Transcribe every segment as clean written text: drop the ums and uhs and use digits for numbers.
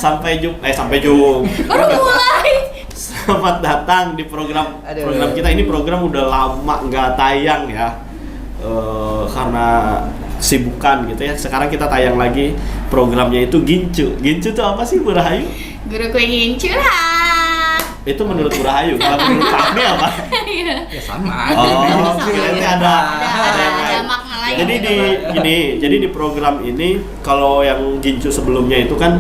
sampai jumpa. Baru mulai. Selamat datang di program kita. Ini program udah lama nggak tayang ya, karena kesibukan gitu ya. Sekarang kita tayang lagi, programnya itu Gincu. Gincu itu apa sih, Bu Rahayu? Guruku ingin curhat. Itu menurut Bu Rahayu. Kalau menurut Fahmi apa? Ya sama. Berarti ada yang lain. makna lain. Jadi di program ini, kalau yang Gincu sebelumnya itu kan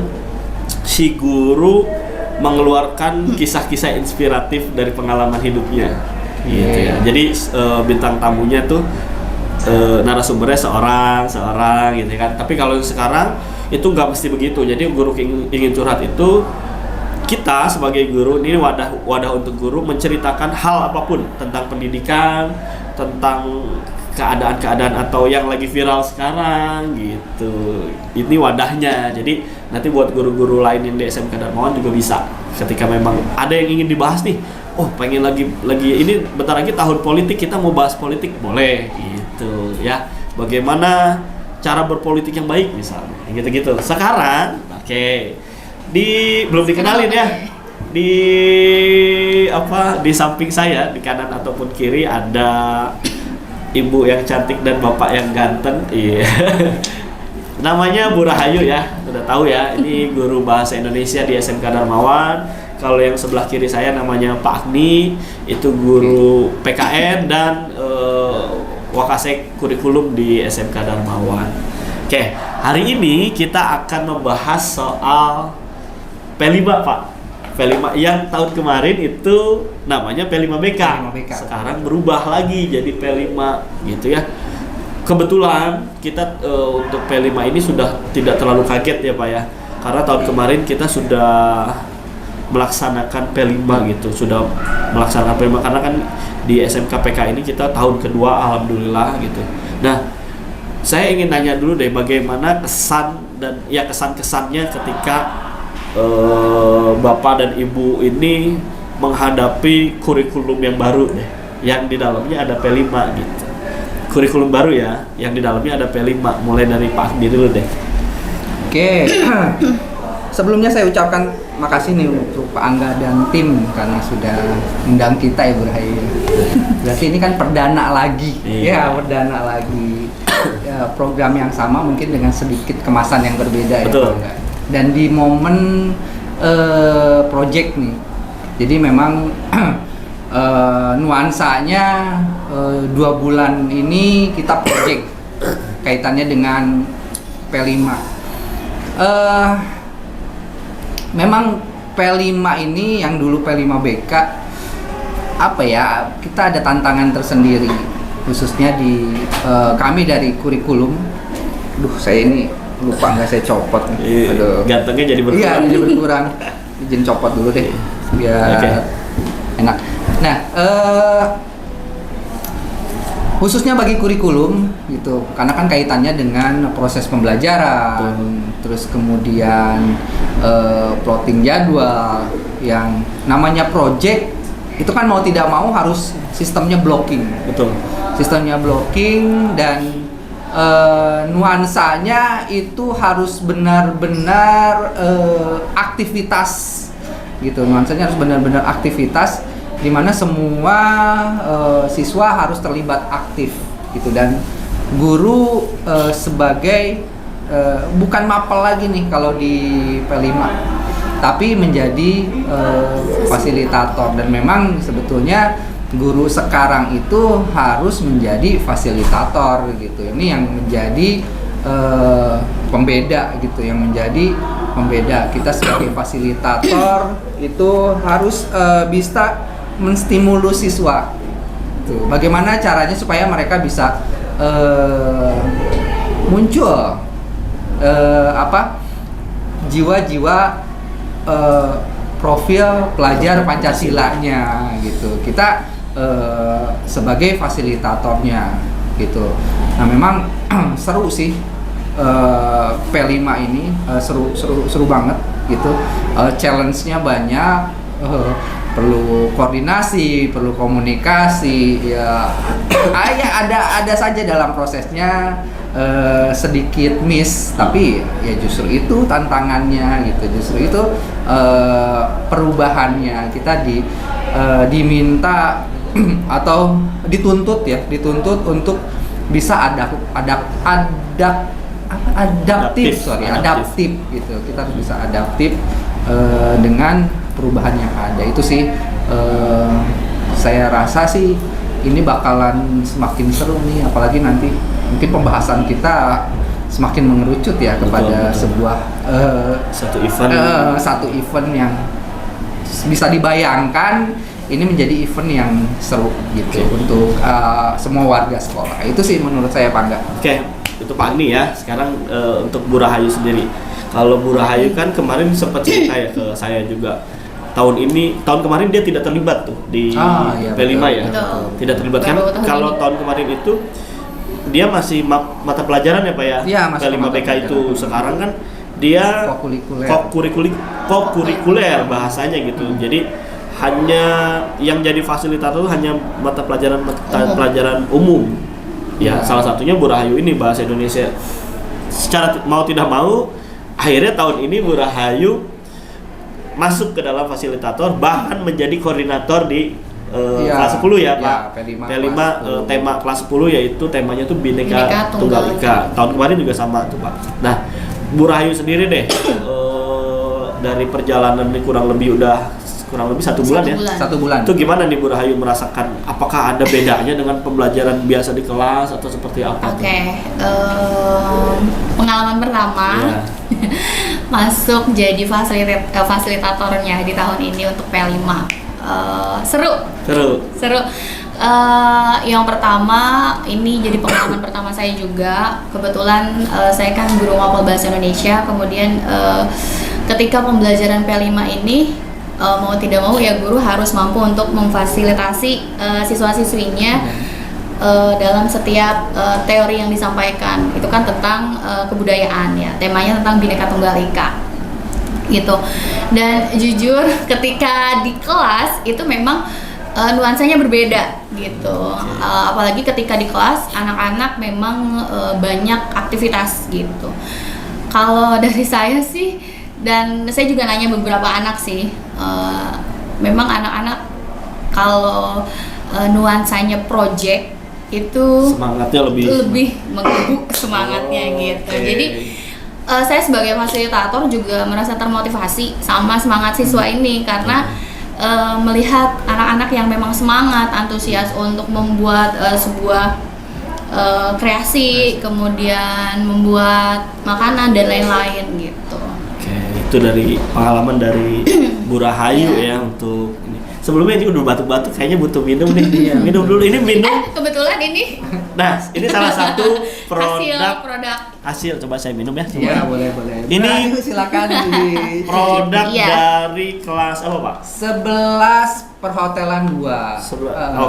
si guru mengeluarkan kisah-kisah inspiratif dari pengalaman hidupnya, gitu ya. Jadi bintang tamunya tuh narasumbernya seorang gitu kan. Tapi kalau sekarang itu nggak mesti begitu. Jadi guru ingin curhat itu, kita sebagai guru ini wadah untuk guru menceritakan hal apapun tentang pendidikan, tentang keadaan-keadaan atau yang lagi viral sekarang gitu. Ini wadahnya. Jadi nanti buat guru-guru lain yang di SMK Darmawan juga bisa. Ketika memang ada yang ingin dibahas nih, pengen lagi ini bentar lagi tahun politik, kita mau bahas politik, boleh gitu ya. Bagaimana cara berpolitik yang baik misalnya, gitu-gitu. Sekarang, belum dikenalin ya. Di samping saya, di kanan ataupun kiri ada ibu yang cantik dan bapak yang ganteng. Iya. Namanya Bu Rahayu ya, udah tahu ya. Ini guru bahasa Indonesia di SMK Darmawan. Kalau yang sebelah kiri saya namanya Pak Agni, itu guru PKN dan Wakasek kurikulum di SMK Darmawan. Oke, hari ini kita akan membahas soal P5, Pak. P5 yang tahun kemarin itu namanya P5BK. Sekarang berubah lagi jadi P5 gitu ya. Kebetulan kita untuk P5 ini sudah tidak terlalu kaget ya Pak ya. Karena tahun kemarin kita sudah melaksanakan P5 gitu. Sudah melaksanakan P5 karena kan di SMK PK ini kita tahun kedua, alhamdulillah gitu. Nah, saya ingin nanya dulu deh, bagaimana kesan-kesannya ketika Bapak dan Ibu ini menghadapi kurikulum yang baru deh, yang di dalamnya ada P5 gitu. Kurikulum baru ya, yang di dalamnya ada P5. Mulai dari Pak Agni dulu deh. Oke. Sebelumnya saya ucapkan makasih nih untuk Pak Angga dan tim karena sudah undang kita ya, Bu Rahayu. Berarti ini kan perdana lagi. Iya. Ya, perdana lagi. Ya, program yang sama mungkin dengan sedikit kemasan yang berbeda. Betul. Ya, Pak Angga. Dan di momen project nih. Jadi memang nuansanya 2 bulan ini kita project kaitannya dengan P5. Memang P5 ini yang dulu P5BK kita ada tantangan tersendiri khususnya di kami dari kurikulum. Saya ini lupa nggak saya copot. Aduh. Gantengnya jadi berkurang. Iya, jadi berkurang. Izin copot dulu deh biar enak. Nah, khususnya bagi kurikulum gitu, karena kan kaitannya dengan proses pembelajaran, terus kemudian plotting jadwal, yang namanya project itu kan mau tidak mau harus sistemnya blocking. Betul. Sistemnya blocking dan nuansanya itu harus benar-benar aktivitas gitu. Nuansanya harus benar-benar aktivitas di mana semua siswa harus terlibat aktif gitu, dan guru sebagai bukan mapel lagi nih kalau di P5, tapi menjadi fasilitator. Dan memang sebetulnya guru sekarang itu harus menjadi fasilitator gitu. Ini yang menjadi pembeda gitu, yang menjadi pembeda kita sebagai fasilitator itu harus bisa menstimulus siswa. Tuh, bagaimana caranya supaya mereka bisa muncul jiwa-jiwa profil pelajar Pancasilanya gitu. Kita sebagai fasilitatornya gitu. Nah, memang seru sih P5 ini, seru banget gitu. Challenge-nya banyak. perlu koordinasi, perlu komunikasi, ya ada saja dalam prosesnya sedikit miss, tapi ya justru itu tantangannya gitu, justru itu perubahannya. Kita diminta atau dituntut untuk bisa adaptif gitu. Kita harus bisa adaptif dengan perubahan yang ada. Itu sih saya rasa sih ini bakalan semakin seru nih, apalagi nanti mungkin pembahasan kita semakin mengerucut ya kepada betul. sebuah satu event yang bisa dibayangkan ini menjadi event yang seru gitu untuk semua warga sekolah. Itu sih menurut saya, Pak Angga. Oke, itu Pak Agni ya. Sekarang untuk Bu Rahayu sendiri. Kalau Bu Rahayu kan kemarin sempat cerita ya ke saya juga. Tahun kemarin dia tidak terlibat tuh di iya, P5 betul, ya. betul. Tidak terlibat kan kalau tahun kemarin itu dia masih mata pelajaran ya Pak ya. Iya, masih P5 mata BK itu. pelajaran. Sekarang kan dia kokurikuler bahasanya gitu. Jadi hanya yang jadi fasilitator hanya mata pelajaran umum. Ya, salah satunya Bu Rahayu ini bahasa Indonesia. Secara mau tidak mau, akhirnya tahun ini Bu Rahayu masuk ke dalam fasilitator, bahkan menjadi koordinator di kelas 10 ya Pak. P5 tema kelas 10 yaitu temanya tuh Bhinneka Tunggal Ika. Tahun kemarin juga sama tuh Pak. Nah, Bu Rahayu sendiri deh dari perjalanan ini kurang lebih 1 bulan ya. 1 bulan. Itu gimana nih Bu Rahayu merasakan? Apakah ada bedanya dengan pembelajaran biasa di kelas atau seperti apa? Oke, pengalaman pertama Ya. masuk jadi fasilitatornya di tahun ini untuk P5. Seru. Yang pertama ini jadi pengalaman pertama saya juga. Kebetulan saya kan guru mapel bahasa Indonesia. Kemudian ketika pembelajaran P5 ini mau tidak mau ya guru harus mampu untuk memfasilitasi siswa-siswinya dalam setiap teori yang disampaikan. Itu kan tentang kebudayaan ya, temanya tentang Bhinneka Tunggal Ika gitu. Dan jujur ketika di kelas itu memang nuansanya berbeda gitu. Apalagi ketika di kelas anak-anak memang banyak aktivitas gitu. Kalau dari saya sih, dan saya juga nanya beberapa anak sih, memang anak-anak kalau nuansanya project itu semangatnya lebih menggebu semangatnya gitu. Jadi saya sebagai fasilitator juga merasa termotivasi sama semangat siswa ini karena melihat anak-anak yang memang semangat, antusias untuk membuat sebuah kreasi, kemudian membuat makanan dan lain-lain gitu. Itu dari pengalaman dari Bu Rahayu ya untuk ini. Sebelumnya ini udah batuk-batuk, kayaknya butuh minum nih. Minum dulu, ini minum. Kebetulan ini. Nah, ini salah satu produk. Hasil. Coba saya minum ya. Iya, boleh. Ini silakan produk Iya. dari kelas apa Pak? 11 perhotelan 2.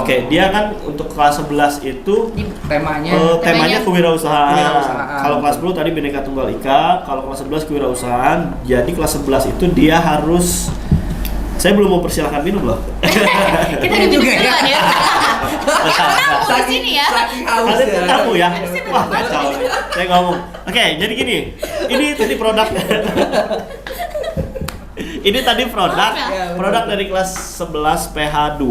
Oke, dia kan untuk kelas 11 itu temanya kewirausahaan. Kalau kelas 10 tadi Bhinneka Tunggal Ika, kalau kelas 11 kewirausahaan. Jadi kelas 11 itu dia harus, saya belum mau persilahkan minum loh. Kita udah minum duluan ya. Tamu di sini ya. Kalian tamu ya? Wah, kacau. Saya ngomong. Oke, jadi gini. Ini tadi produk. Ini tadi produk dari kelas 11 PH2.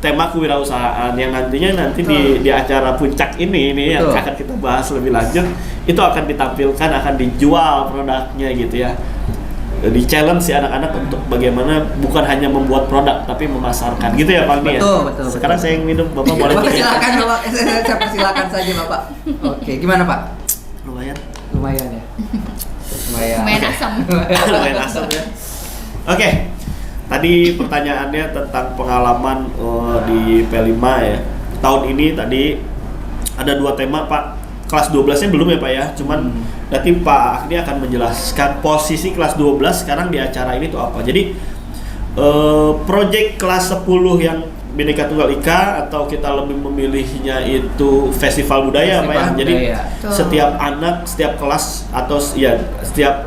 Tema kewirausahaan yang nantinya di acara puncak ini yang akan kita bahas lebih lanjut, itu akan ditampilkan, akan dijual produknya gitu ya. Di challenge si anak-anak untuk bagaimana bukan hanya membuat produk tapi memasarkan gitu ya Pak Nia. Betul. Sekarang saya yang minum, Bapak boleh. Silakan Bapak, saya persilakan saja Bapak. Oke, gimana Pak? Lumayan ya. Lumayan asam. Lumayan asam ya. Oke. Tadi pertanyaannya tentang pengalaman di P5 ya. Tahun ini tadi ada 2 tema Pak. Kelas 12-nya belum ya Pak ya. Cuman nanti Pak Agni akan menjelaskan posisi kelas 12 sekarang di acara ini tuh apa. Jadi project kelas 10 yang Bhinneka Tunggal Ika atau kita lebih memilihnya itu festival budaya Pak ya. Festival Jadi budaya. Betul. setiap anak, setiap kelas atau ya setiap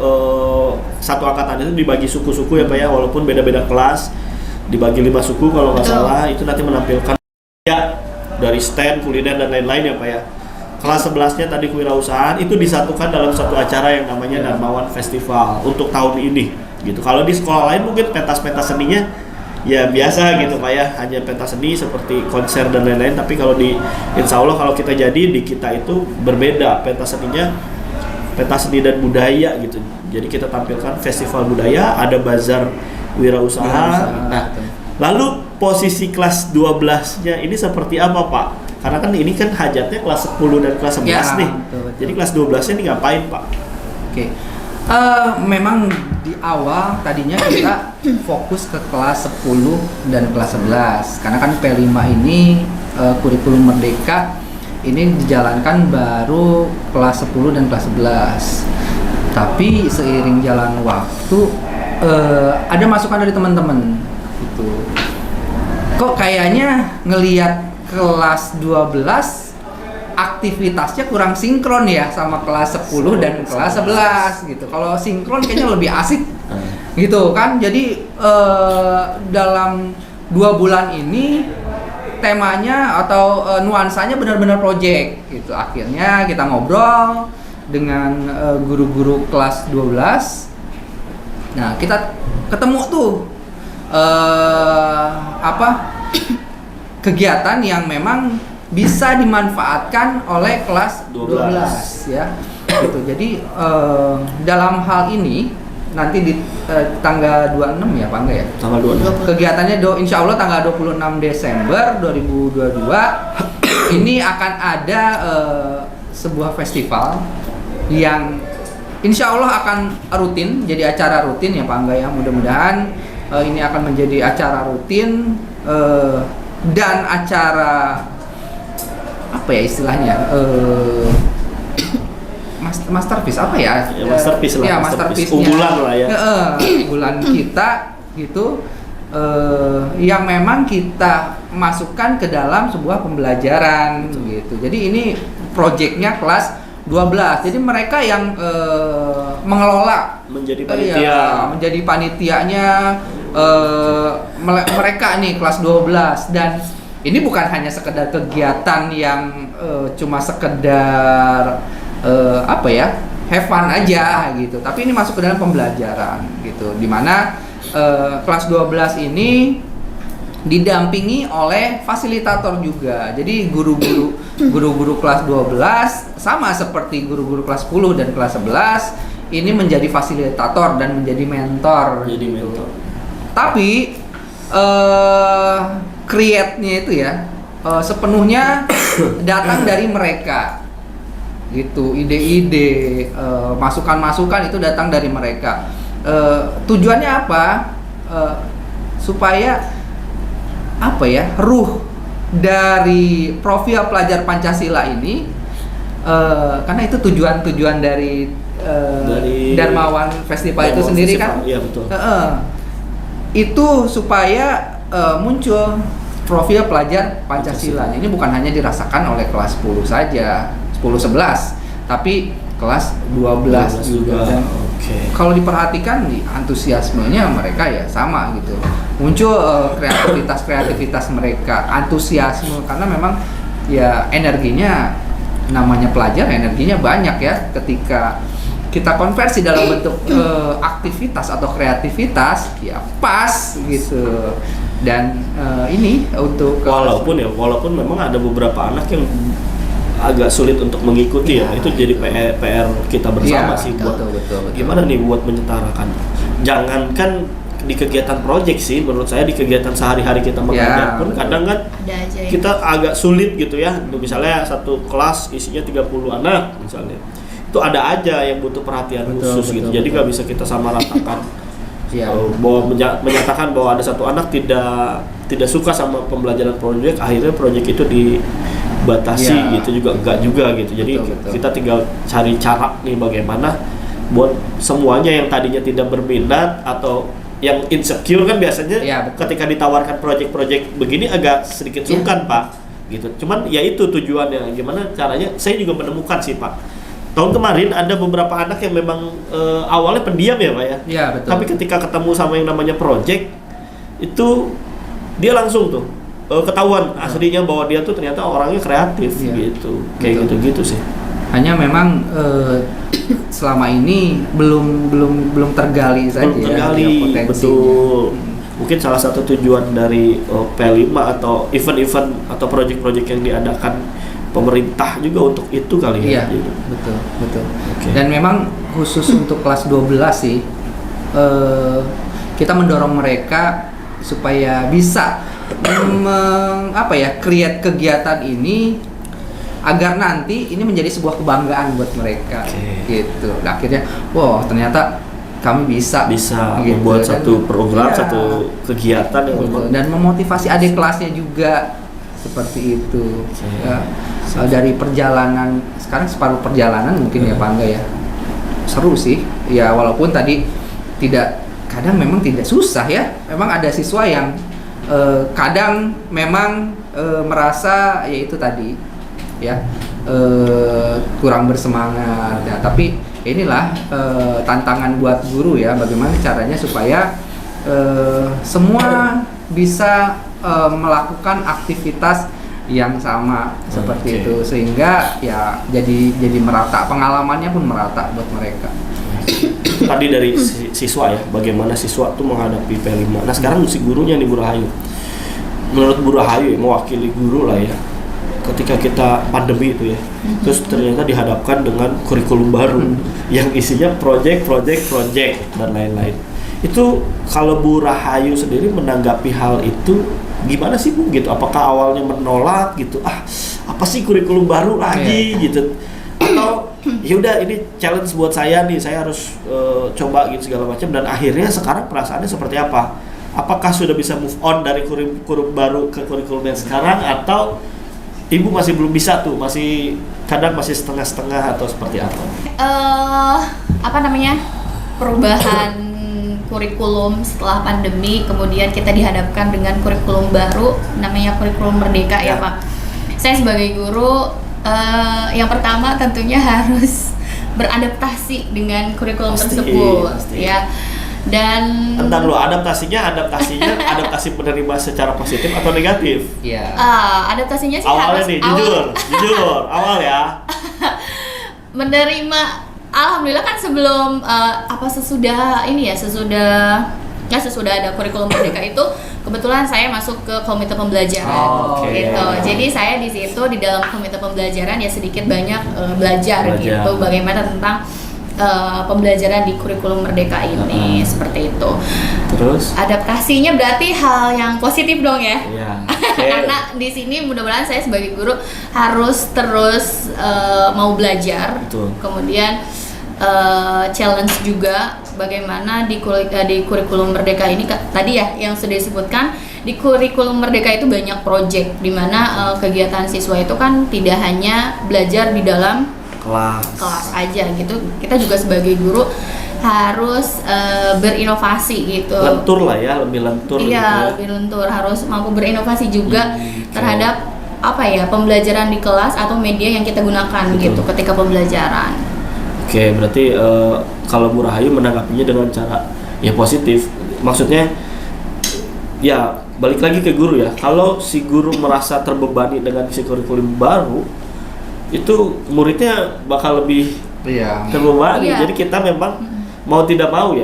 satu angkatan itu dibagi suku-suku ya Pak ya, walaupun beda-beda kelas dibagi 5 suku kalau nggak Betul. salah, itu nanti menampilkan ya dari stand, kuliner dan lain-lain ya Pak ya. Kelas 11-nya tadi kewirausahaan itu disatukan dalam satu acara yang namanya Darmawan Festival untuk tahun ini gitu. Kalau di sekolah lain mungkin pentas-pentas seninya ya biasa gitu Pak ya, hanya pentas seni seperti konser dan lain-lain, tapi kalau di insya Allah kalau kita jadi di kita itu berbeda pentas seninya, pentas seni dan budaya gitu. Jadi kita tampilkan festival budaya, ada bazar wirausaha. Wirausaha, Nah, betul. lalu posisi kelas 12-nya ini seperti apa Pak? Karena kan ini kan hajatnya kelas 10 dan kelas 11 Ya, nih. betul. Jadi kelas 12-nya ini ngapain Pak? Oke. Memang di awal tadinya kita fokus ke kelas 10 dan kelas 11 karena kan P5 ini kurikulum merdeka ini dijalankan baru kelas 10 dan kelas 11. Tapi seiring jalan waktu ada masukan dari teman-teman gitu. Kok kayaknya ngelihat kelas 12 aktivitasnya kurang sinkron ya sama kelas 10 dan kelas 11 gitu. Kalau sinkron kayaknya lebih asik gitu kan. Jadi dalam 2 bulan ini temanya atau nuansanya benar-benar project gitu. Akhirnya kita ngobrol dengan guru-guru kelas 12. Nah, kita ketemu tuh kegiatan yang memang bisa dimanfaatkan oleh kelas 12 ya gitu. Jadi dalam hal ini nanti di tanggal 26 ya Pak Angga ya, Tanggal 26. kegiatannya insya Allah tanggal 26 Desember 2022 ini akan ada sebuah festival yang insya Allah akan rutin, jadi acara rutin ya Pak Angga ya. Mudah-mudahan ini akan menjadi acara rutin dan acara apa ya istilahnya masterpiece apa ya? Ya, masterpiece lah, ya, masterpiece. masterpiece-nya. Unggulan lah ya. Unggulan kita gitu yang memang kita masukkan ke dalam sebuah pembelajaran gitu. Jadi ini proyeknya kelas 12. Jadi mereka yang mengelola Menjadi panitia. menjadi panitianya mereka nih kelas 12 dan ini bukan hanya sekedar kegiatan yang cuma sekedar have fun aja gitu, tapi ini masuk ke dalam pembelajaran gitu, dimana kelas 12 ini didampingi oleh fasilitator juga. Jadi guru-guru kelas 12 sama seperti guru-guru kelas 10 dan kelas 11 ini menjadi fasilitator dan menjadi mentor. Jadi mentor. Tapi create-nya itu ya sepenuhnya datang dari mereka gitu. Ide-ide, masukan-masukan itu datang dari mereka. Tujuannya apa? Supaya ruh dari profil pelajar Pancasila ini karena itu tujuan dari Darmawan Festival itu sendiri kan. Iya betul. Itu supaya muncul profil pelajar Pancasila. Ini bukan hanya dirasakan oleh kelas 10 saja, 10-11, tapi kelas 12 juga. Dan kalau diperhatikan di antusiasmenya mereka ya sama gitu. Muncul kreativitas mereka, antusiasme karena memang ya energinya, namanya pelajar energinya banyak ya. Ketika kita konversi dalam bentuk aktivitas atau kreativitas ya pas gitu. Dan ini untuk walaupun memang ada beberapa anak yang agak sulit untuk mengikuti ya, itu jadi PR kita bersama sih buat betul. gimana nih buat menyetarakan. Jangankan di kegiatan proyek sih, menurut saya di kegiatan sehari-hari kita mengajar pun kadang kan Ada aja ya. kita agak sulit gitu ya. Misalnya satu kelas isinya 30 anak misalnya, itu ada aja yang butuh perhatian khusus gitu. Jadi nggak bisa kita samaratakan. Bahwa menyatakan bahwa ada satu anak tidak suka sama pembelajaran proyek, akhirnya proyek itu dibatasi gitu juga enggak juga gitu. Jadi kita tinggal cari cara nih bagaimana buat semuanya yang tadinya tidak berminat atau yang insecure kan biasanya Iya, betul. ketika ditawarkan project-project begini agak sedikit sungkan Pak gitu. Cuman ya itu tujuannya, gimana caranya saya juga menemukan sih Pak. Tahun kemarin ada beberapa anak yang memang awalnya pendiam ya Pak ya. Iya, betul. Tapi ketika ketemu sama yang namanya project itu dia langsung tuh ketahuan aslinya bahwa dia tuh ternyata orangnya kreatif Iya. gitu. Kayak Betul. gitu-gitu sih. Hanya memang selama ini belum tergali saja Belum tergali, ya potensinya. betul. Mungkin salah satu tujuan dari P5 atau event-event atau project-project yang diadakan pemerintah juga untuk itu kali ya. Iya, Gitu. betul. Oke. Dan memang khusus untuk kelas 12 sih, kita mendorong mereka supaya bisa create kegiatan ini agar nanti ini menjadi sebuah kebanggaan buat mereka. Oke. Gitu. Nah, akhirnya, wow, ternyata kami bisa gitu. Membuat Dan- satu program, Iya. satu kegiatan yang Betul. memang Dan memotivasi adik kelasnya juga seperti itu. Oke. Ya, dari perjalanan sekarang separuh perjalanan mungkin ya Pak Angga ya, seru sih ya, walaupun tadi kadang memang tidak susah ya, memang ada siswa yang kadang memang merasa ya itu tadi ya kurang bersemangat ya, tapi inilah tantangan buat guru ya, bagaimana caranya supaya semua bisa melakukan aktivitas yang sama seperti Oke. itu, sehingga ya jadi merata, pengalamannya pun merata buat mereka. tadi dari siswa ya, bagaimana siswa tuh menghadapi P5. Nah sekarang si gurunya nih Bu Rahayu. Menurut Bu Rahayu, mewakili guru lah ya, ketika kita pandemi itu ya, terus ternyata dihadapkan dengan kurikulum baru yang isinya project dan lain-lain. Itu kalau Bu Rahayu sendiri menanggapi hal itu gimana sih Bu gitu? Apakah awalnya menolak gitu? Apa sih kurikulum baru lagi gitu? Atau ya udah ini challenge buat saya nih, saya harus coba gitu segala macam, dan akhirnya sekarang perasaannya seperti apa? Apakah sudah bisa move on dari kurikulum baru ke kurikulum yang sekarang, atau Ibu masih belum bisa tuh, kadang masih setengah-setengah atau seperti apa? Perubahan kurikulum setelah pandemi, kemudian kita dihadapkan dengan kurikulum baru, namanya kurikulum Merdeka ya Pak. Saya sebagai guru, yang pertama tentunya harus beradaptasi dengan kurikulum tersebut, pasti. ya. Dan Entar lo adaptasinya adaptasi menerima secara positif atau negatif? Iya. adaptasinya sih Awalnya harus nih, jujur, awal ya. menerima. Alhamdulillah kan sebelum sesudah ada kurikulum Merdeka itu, kebetulan saya masuk ke komite pembelajaran Oke. gitu. Jadi saya di situ di dalam komite pembelajaran ya sedikit banyak belajar gitu, bagaimana tentang pembelajaran di kurikulum Merdeka ini, seperti itu. Terus? Adaptasinya berarti hal yang positif dong ya. Iya. Karena di sini mudah-mudahan saya sebagai guru harus terus mau belajar. Betul. Kemudian challenge juga bagaimana di kurikulum Merdeka ini tadi ya yang sudah disebutkan, di kurikulum Merdeka itu banyak project di mana kegiatan siswa itu kan tidak hanya belajar di dalam kelas aja gitu. Kita juga sebagai guru harus berinovasi gitu. Lentur lah ya, lebih lentur gitu ya. Iya, lebih lentur, harus mampu berinovasi juga terhadap pembelajaran di kelas atau media yang kita gunakan. Betul. Gitu ketika pembelajaran. Oke, berarti kalau Bu Rahayu menanggapinya dengan cara ya positif. Maksudnya ya balik lagi ke guru ya. Kalau si guru merasa terbebani dengan isi kurikulum baru, itu muridnya bakal lebih Iya. terbebani. Iya. Jadi kita memang mau tidak mau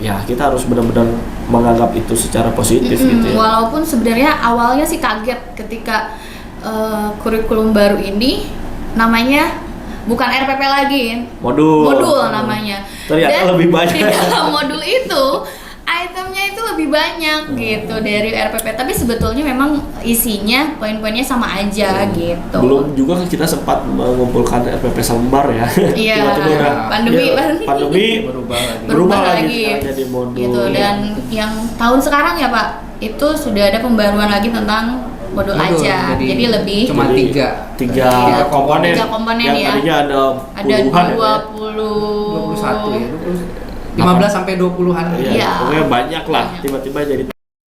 ya kita harus benar-benar menganggap itu secara positif gitu ya. Walaupun sebenarnya awalnya sih kaget ketika kurikulum baru ini namanya bukan RPP lagi, modul namanya. Ternyata lebih banyak. Di dalam modul itu itemnya itu lebih banyak gitu dari RPP, tapi sebetulnya memang isinya poin-poinnya sama aja gitu. Belum juga kan kita sempat mengumpulkan RPP selembar ya. Iya, Tiba-tiba udah pandemi berubah lagi sekarang jadi modul. gitu. Dan yang tahun sekarang ya Pak, itu sudah ada pembaruan lagi tentang modul aja. Jadi lebih cuma tiga komponen. Tiga komponen yang ya. tadinya ada ada puluhan ya. 21 ya. 15 sampai 20-an. Iya, Iya. pokoknya banyak lah. Banyak. Tiba-tiba jadi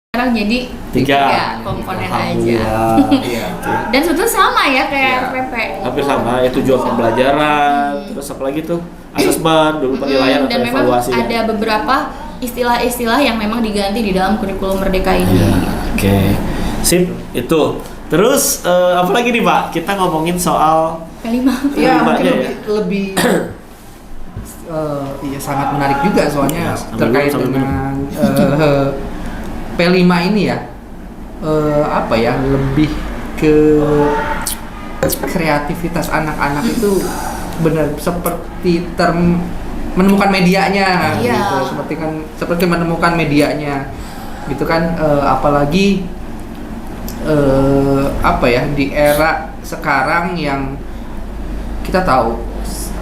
Sekarang jadi 3 komponen aja. Alhamdulillah. Iya. Dan sebetulnya sama ya kayak Iya. RPP. Hampir sama, ya tujuan pembelajaran, terus apa lagi tuh? Asesmen, dulu penilaian Dan atau memang evaluasi. ya? ada beberapa istilah-istilah yang memang diganti di dalam kurikulum Merdeka ini. Iya, oke. Sip, itu. Terus apa lagi nih Pak? Kita ngomongin soal P5. Iya, mungkin Kelimanya lebih iya sangat menarik juga soalnya Iya, sambil terkait minum, sambil dengan P5 ini ya. Apa ya? Lebih ke kreativitas anak-anak itu benar seperti menemukan medianya Iya. gitu. Seperti menemukan medianya. Gitu kan apalagi apa ya di era sekarang yang kita tahu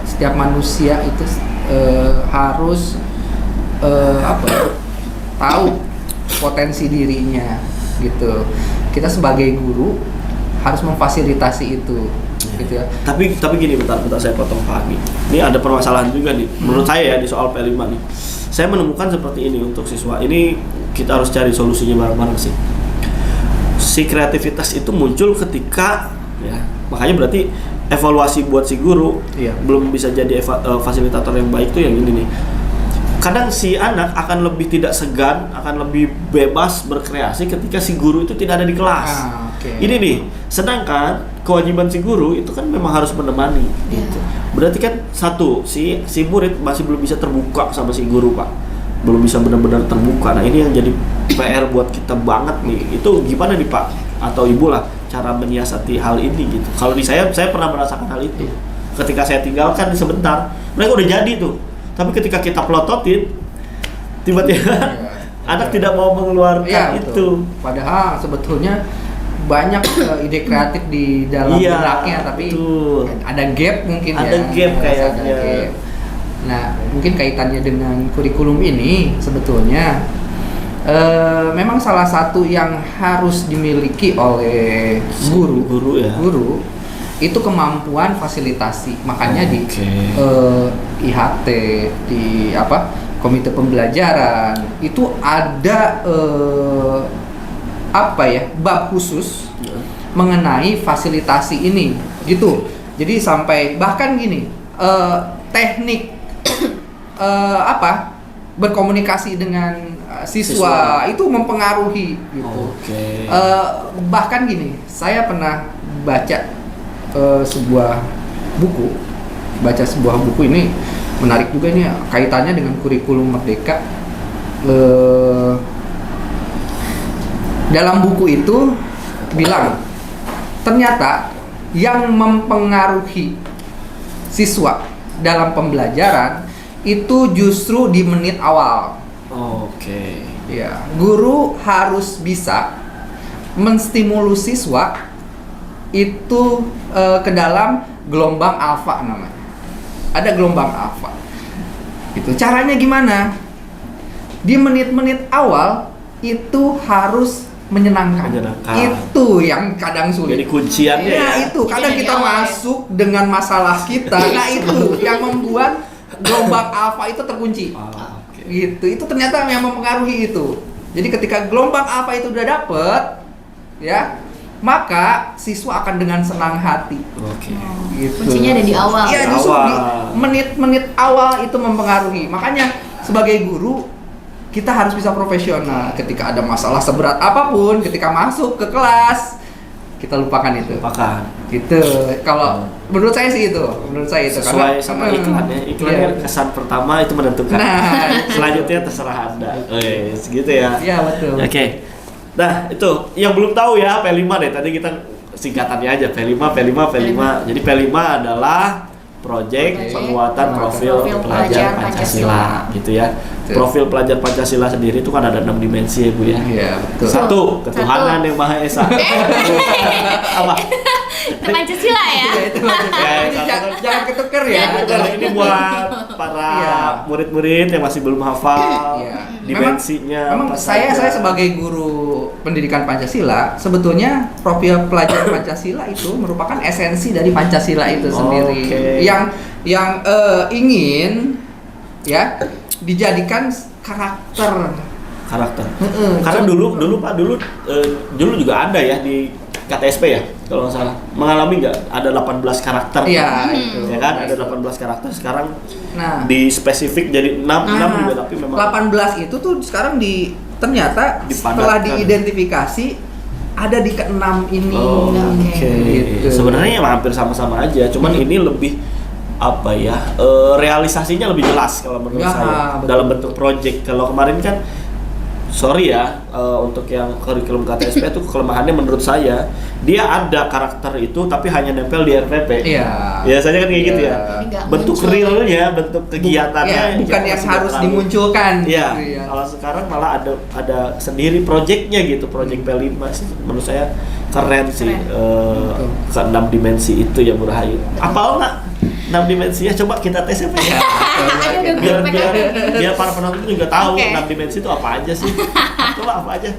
setiap manusia itu harus apa ya, tahu potensi dirinya gitu. Kita sebagai guru harus memfasilitasi itu gitu ya. Tapi gini, bentar saya potong Pak Agi. Ini ada permasalahan juga nih. Menurut saya ya di soal P5 nih. Saya menemukan seperti ini untuk siswa. Ini kita harus cari solusinya bareng-bareng sih. Si kreativitas itu muncul ketika ya, makanya berarti evaluasi buat si guru Iya. belum bisa jadi fasilitator yang baik tuh yang ini nih. Kadang si anak akan lebih tidak segan, akan lebih bebas berkreasi ketika si guru itu tidak ada di kelas. Oke. Ini nih, sedangkan kewajiban si guru itu kan memang harus menemani gitu. Berarti kan satu, si murid masih belum bisa terbuka sama si guru, Pak. Belum bisa benar-benar terbuka. Nah, ini yang jadi PR buat kita banget nih. Itu gimana nih, Pak? Atau Ibu lah cara menyiasati hal ini gitu. Kalau di saya pernah merasakan hal itu. Ketika saya tinggalkan sebentar, mereka udah jadi tuh. Tapi ketika kita pelototin, tiba-tiba anak tidak mau mengeluarkan Iya, itu. betul. Padahal sebetulnya banyak ide kreatif di dalam Iya, benaknya, tapi betul. ada gap mungkin ya. Ada gap Ada kayaknya. gap. Nah, mungkin kaitannya dengan kurikulum ini sebetulnya memang salah satu yang harus dimiliki oleh Guru ya. Guru itu kemampuan fasilitasi. Makanya di Oke. IHT, di komite pembelajaran itu ada bab khusus mengenai fasilitasi ini gitu. Jadi sampai bahkan gini, teknik berkomunikasi dengan siswa itu mempengaruhi gitu. Oke. Bahkan gini, saya pernah baca sebuah buku ini menarik juga nih kaitannya dengan kurikulum Merdeka. Dalam buku itu bilang ternyata yang mempengaruhi siswa dalam pembelajaran itu justru di menit awal. Oke. Ya, guru harus bisa menstimulus siswa itu ke dalam gelombang alfa namanya. Ada gelombang alfa. Itu caranya gimana? Di menit-menit awal itu harus menyenangkan. Itu yang kadang sulit. Jadi kunciannya Nah, ya. itu kadang Jadi kita awal ya. masuk dengan masalah kita. Nah, itu yang membuat gelombang alfa itu terkunci. Oke. Gitu. Itu ternyata yang mempengaruhi itu. Jadi ketika gelombang alfa itu udah dapet, ya, maka siswa akan dengan senang hati. Oke. Gitu. Kuncinya ada di awal. Iya, justru di Awal. menit-menit awal itu mempengaruhi. Makanya sebagai guru kita harus bisa profesional. Ketika ada masalah seberat apapun, ketika masuk ke kelas, kita lupakan itu. Lupakan. Gitu. Kalau menurut saya sih itu. Menurut saya itu Sesuai sama iklan ya. Iklan iya. yang kesan pertama itu menentukan. Nah, Selanjutnya terserah Anda. Segitu ya. Iya, betul. Oke. Nah, itu yang belum tahu ya P5 deh. Tadi kita singkatannya aja P5. Jadi P5 adalah Project Penguatan Profil Pelajar Pancasila gitu ya. Betul. Profil pelajar Pancasila sendiri itu kan ada 6 dimensi ya Bu ya. Iya, betul. Satu, ketuhanan yang Maha Esa. Apa? Itu Pancasila ya. Iya, itu maksudnya. Ya, Jadi satu kan- jangan ketuker ya. Betul, ini buat para Iya. murid-murid yang masih belum hafal Iya. dimensinya. Memang apa saya saja. sebagai guru pendidikan Pancasila sebetulnya profil pelajar Pancasila itu merupakan esensi dari Pancasila itu sendiri. Oke. Yang ingin ya dijadikan karakter. Karena dulu Pak dulu juga ada ya di KTSP ya kalau nggak salah, mengalami nggak ada 18 karakter. Iya, itu. Ya kan ada 18 karakter, sekarang Nah, di spesifik jadi 6 juga, tapi memang 18 itu tuh sekarang ternyata setelah Dipadatkan. diidentifikasi ada di ke-6 ini. Oke. Gitu. Sebenarnya emang hampir sama-sama aja, cuman ini lebih apa ya, realisasinya lebih jelas kalau menurut Ya, saya betul, dalam betul. bentuk project. Kalau kemarin kan sorry ya, untuk yang kurikulum KTSP itu kelemahannya menurut saya dia ada karakter itu tapi hanya nempel di RPP. Iya. Biasanya kan kayak gitu ya. Jadi nggak Bentuk muncul. realnya, bentuk kegiatannya Ya, bukan yang masih harus terlalu- dimunculkan. Iya. gitu ya. Kalau sekarang malah ada sendiri projectnya gitu, project P5 sih menurut saya keren sih. Betul. Ke-6 dimensi itu ya Bu Rahayu. Apal nggak 6 dimensinya? Coba kita tes ya Pak ya. Aduh, biar para penonton juga tahu Oke. 6 dimensi itu apa aja sih. Coba apa aja.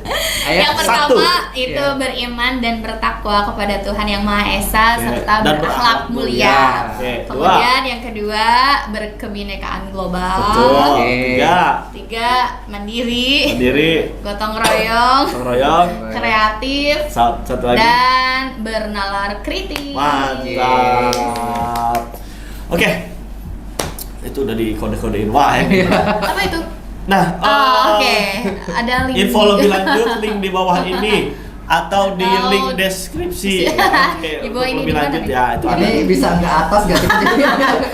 Ayo, Yang satu. pertama itu Iya. beriman dan bertakwa kepada Tuhan Yang Maha Esa Oke. serta Dan berakhlak mulia. Oke, Kemudian yang kedua berkebinekaan global. Betul. Oke. 3 mandiri, Mandiri, gotong royong, gotong royong, kreatif, satu lagi. dan bernalar kritis. Mantap. Oke. Itu udah dikode-kodein wah ya. Apa itu? Nah, Oke. Ada link. info lebih lanjut link di bawah ini atau di Atau- link deskripsi. Oke, Di untuk bawah ini lebih di mana lanjut nih? ya itu ada. Ini bisa ke atas gak sih?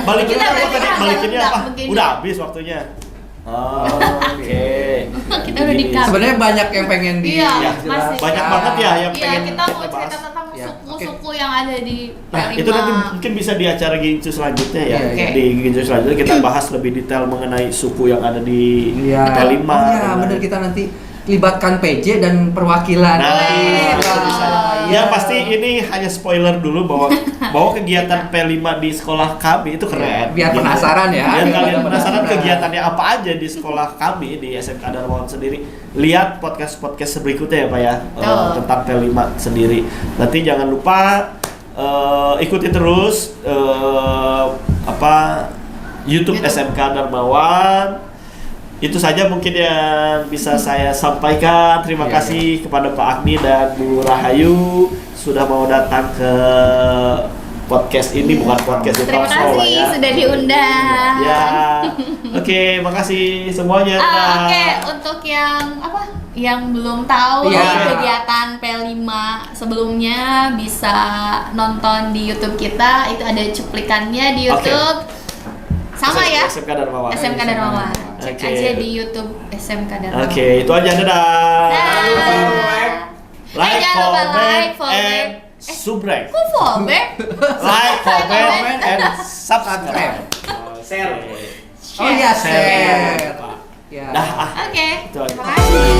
Balikinnya Kita apa balikin tadi? aja, Balikinnya enggak, apa? begini. Udah habis waktunya. Oh, oke. Kita udah di-cut. Sebenarnya banyak yang pengen Iya, dijelaskan. masih. Banyak banget ya yang Iya, pengen kita mau bahas. cerita tentang Ya, suku-suku yang ada di Nah, P5. itu nanti mungkin bisa di acara Gincu selanjutnya ya. Iya, iya. Di Gincu selanjutnya kita bahas lebih detail mengenai suku yang ada di Iya. P5. Oh iya, bener, kita nanti libatkan PJ dan perwakilan. Nah, Boleh. itu bisa. Ya pasti ini hanya spoiler dulu bahwa kegiatan P5 di sekolah kami itu keren. Biar penasaran ya. Biar kalian Biar penasaran penasaran. kegiatannya apa aja di sekolah kami di SMK Darmawan sendiri. Lihat podcast berikutnya ya Pak ya, Betul. tentang P5 sendiri. Nanti jangan lupa ikuti terus YouTube YouTube. SMK Darmawan. Itu saja mungkin yang bisa saya sampaikan. Terima Iya, kasih kepada Pak Agni dan Bu Rahayu sudah mau datang ke podcast ini, bukan podcast di Terima talk show lah kasih ya. sudah diundang. Ya. Oke, makasih semuanya. Dadah. Oke, untuk yang apa? Yang belum tahu Iya. kegiatan P5 sebelumnya bisa nonton di YouTube kita. Itu ada cuplikannya di Oke. YouTube. Sama ya? SMK Darmawan. SMK Darmawan. Cek Oke. aja di YouTube SMK Darmawan. Oke, itu aja. Dadah. Like, jangan lupa comment, like, follow, and subscribe. Kok fallback? Like, comment, comment, and subscribe. Oh iya, share. Ya. Dah, Oke, Itu aja. terima kasih.